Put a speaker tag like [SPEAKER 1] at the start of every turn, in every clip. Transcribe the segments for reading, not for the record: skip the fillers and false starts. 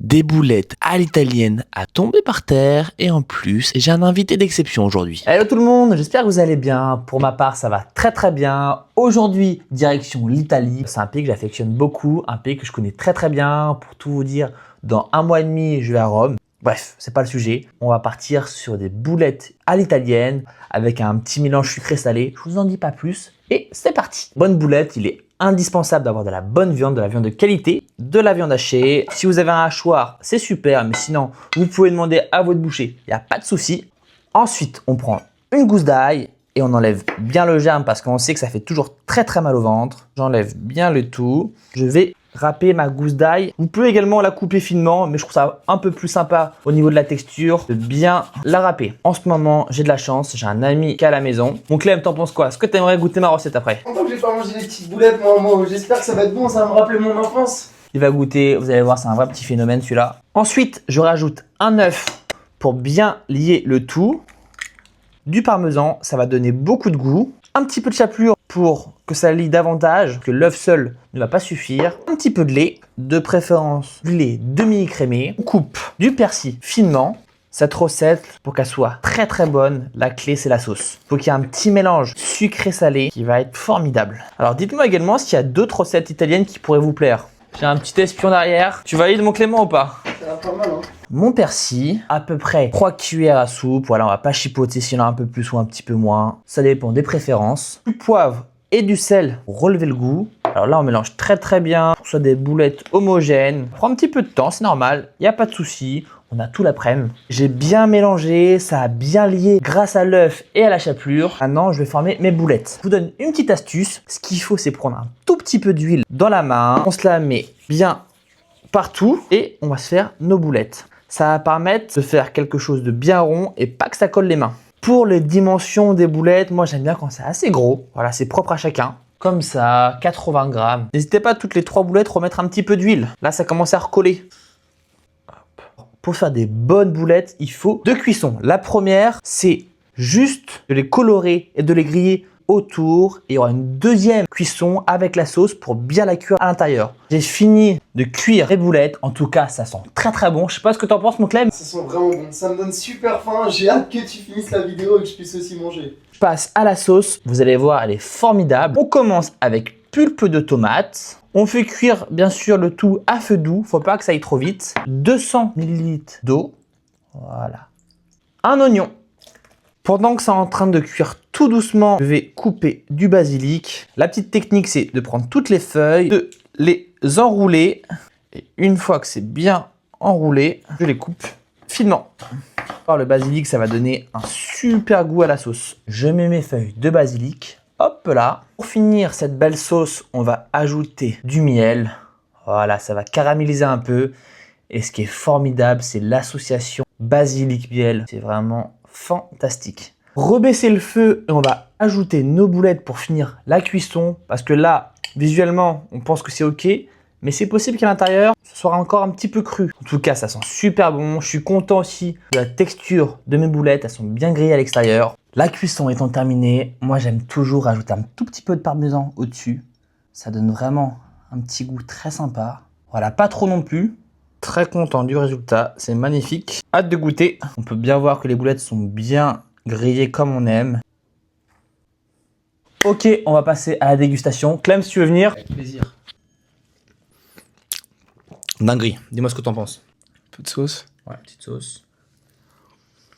[SPEAKER 1] des boulettes à l'italienne à tomber par terre et en plus, j'ai un invité d'exception aujourd'hui.
[SPEAKER 2] Hello tout le monde, j'espère que vous allez bien. Pour ma part, ça va très bien. Aujourd'hui, direction l'Italie. C'est un pays que j'affectionne beaucoup, un pays que je connais très bien. Pour tout vous dire, dans 1 mois et demi, je vais à Rome. Bref, c'est pas le sujet. On va partir sur des boulettes à l'italienne avec un petit mélange sucré-salé. Je vous en dis pas plus. Et c'est parti. Bonne boulette, il est indispensable d'avoir de la bonne viande, de la viande de qualité, de la viande hachée. Si vous avez un hachoir, c'est super, mais sinon, vous pouvez demander à votre boucher, il n'y a pas de souci. Ensuite, on prend une gousse d'ail et on enlève bien le germe parce qu'on sait que ça fait toujours très mal au ventre. J'enlève bien le tout. Je vais râper ma gousse d'ail. Vous pouvez également la couper finement, mais je trouve ça un peu plus sympa au niveau de la texture de bien la râper. En ce moment, j'ai de la chance, j'ai un ami qui est à la maison. Mon Clem, t'en penses quoi? Est-ce que tu aimerais goûter ma recette après?
[SPEAKER 3] Tant que j'ai pas mangé les petites boulettes, moi j'espère que ça va être bon, ça va me rappeler mon enfance.
[SPEAKER 2] Il va goûter, vous allez voir, c'est un vrai petit phénomène celui-là. Ensuite, je rajoute un œuf pour bien lier le tout. Du parmesan, ça va donner beaucoup de goût. Un petit peu de chapelure pour que ça lie davantage, que l'œuf seul ne va pas suffire. Un petit peu de lait, de préférence du lait demi-écrémé. On coupe du persil finement. Cette recette, pour qu'elle soit très bonne, la clé c'est la sauce. Il faut qu'il y ait un petit mélange sucré-salé qui va être formidable. Alors dites-moi également s'il y a d'autres recettes italiennes qui pourraient vous plaire. J'ai un petit espion derrière. Tu valides mon Clément ou pas?
[SPEAKER 3] Ça va pas mal, hein.
[SPEAKER 2] Mon persil, à peu près 3 cuillères à soupe. Voilà, on va pas chipoter s'il y en a un peu plus ou un petit peu moins. Ça dépend des préférences. Du poivre et du sel pour relever le goût. Alors là, on mélange très bien pour que ce soit des boulettes homogènes. Ça prend un petit peu de temps, c'est normal. Il n'y a pas de souci. On a tout l'après-midi. J'ai bien mélangé, ça a bien lié grâce à l'œuf et à la chapelure. Maintenant, je vais former mes boulettes. Je vous donne une petite astuce. Ce qu'il faut, c'est prendre un tout petit peu d'huile dans la main. On se la met bien partout et on va se faire nos boulettes. Ça va permettre de faire quelque chose de bien rond et pas que ça colle les mains. Pour les dimensions des boulettes, moi j'aime bien quand c'est assez gros. Voilà, c'est propre à chacun. Comme ça, 80 grammes. N'hésitez pas à toutes les 3 boulettes remettre un petit peu d'huile. Là, ça commence à recoller. Pour faire des bonnes boulettes, il faut 2 cuissons. La première, c'est juste de les colorer et de les griller autour. Et il y aura une deuxième cuisson avec la sauce pour bien la cuire à l'intérieur. J'ai fini de cuire les boulettes. En tout cas, ça sent très bon. Je sais pas ce que tu en penses, mon Clem.
[SPEAKER 3] Ça sent vraiment bon, ça me donne super faim. J'ai hâte que tu finisses la vidéo et que je puisse aussi manger.
[SPEAKER 2] Je passe à la sauce. Vous allez voir, elle est formidable. On commence avec pulpe de tomate. On fait cuire bien sûr le tout à feu doux, faut pas que ça aille trop vite. 200 ml d'eau, voilà. Un oignon. Pendant que c'est en train de cuire tout doucement, je vais couper du basilic. La petite technique, c'est de prendre toutes les feuilles, de les enrouler. Et une fois que c'est bien enroulé, je les coupe finement. Alors, le basilic, ça va donner un super goût à la sauce. Je mets mes feuilles de basilic. Hop là. Pour finir cette belle sauce, on va ajouter du miel. Voilà, ça va caraméliser un peu. Et ce qui est formidable, c'est l'association basilic-miel. C'est vraiment fantastique. Rebaisser le feu et on va ajouter nos boulettes pour finir la cuisson. Parce que là, visuellement, on pense que c'est ok. Mais c'est possible qu'à l'intérieur, ce soit encore un petit peu cru. En tout cas, ça sent super bon. Je suis content aussi de la texture de mes boulettes. Elles sont bien grillées à l'extérieur. La cuisson étant terminée, moi j'aime toujours rajouter un tout petit peu de parmesan au-dessus. Ça donne vraiment un petit goût très sympa. Voilà, pas trop non plus. Très content du résultat, c'est magnifique. Hâte de goûter. On peut bien voir que les boulettes sont bien grillées comme on aime. Ok, on va passer à la dégustation. Clem, si tu veux venir.
[SPEAKER 3] Avec plaisir.
[SPEAKER 2] Dinguerie, dis-moi ce que t'en penses.
[SPEAKER 3] Peu de sauce.
[SPEAKER 2] Ouais, petite sauce.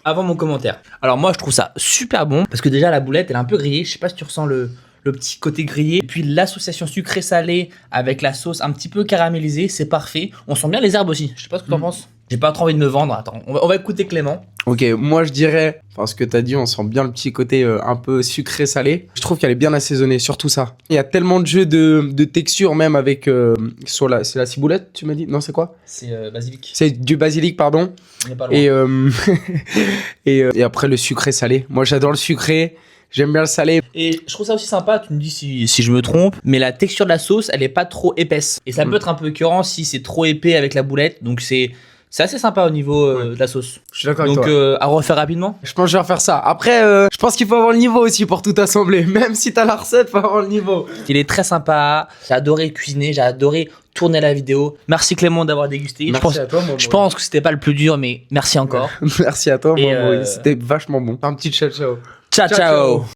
[SPEAKER 2] Avant mon commentaire. Alors moi je trouve ça super bon parce que déjà la boulette elle est un peu grillée. Je sais pas si tu ressens le petit côté grillé. Et puis l'association sucré-salé avec la sauce un petit peu caramélisée, c'est parfait. On sent bien les herbes aussi. Je sais pas ce que t'en penses. J'ai pas trop envie de me vendre. Attends, on va écouter Clément.
[SPEAKER 4] Ok, moi je dirais, parce que t'as dit, on sent bien le petit côté un peu sucré-salé. Je trouve qu'elle est bien assaisonnée, surtout ça. Il y a tellement de jeux de texture, même avec... c'est la ciboulette, tu m'as dit? Non, c'est quoi?
[SPEAKER 2] C'est basilic.
[SPEAKER 4] C'est du basilic, pardon.
[SPEAKER 2] On est pas loin.
[SPEAKER 4] Et après le sucré-salé. Moi j'adore le sucré, j'aime bien le salé.
[SPEAKER 2] Et je trouve ça aussi sympa, tu me dis si je me trompe, mais la texture de la sauce, elle est pas trop épaisse. Et ça peut être un peu écœurant si c'est trop épais avec la boulette. Donc c'est C'est assez sympa au niveau de la sauce.
[SPEAKER 4] Je suis d'accord avec
[SPEAKER 2] Donc
[SPEAKER 4] toi.
[SPEAKER 2] à refaire rapidement.
[SPEAKER 4] Je pense que je vais refaire ça. Après, je pense qu'il faut avoir le niveau aussi pour tout assembler. Même si t'as la recette, faut avoir le niveau.
[SPEAKER 2] Il est très sympa. J'ai adoré cuisiner, j'ai adoré tourner la vidéo. Merci Clément d'avoir dégusté.
[SPEAKER 4] Merci à toi, mon
[SPEAKER 2] Je
[SPEAKER 4] Maurice.
[SPEAKER 2] pense que c'était pas le plus dur, mais merci encore.
[SPEAKER 4] Merci à toi,
[SPEAKER 2] Et,
[SPEAKER 4] mon Maurice. C'était vachement bon. Un petit ciao ciao.
[SPEAKER 2] Ciao, ciao.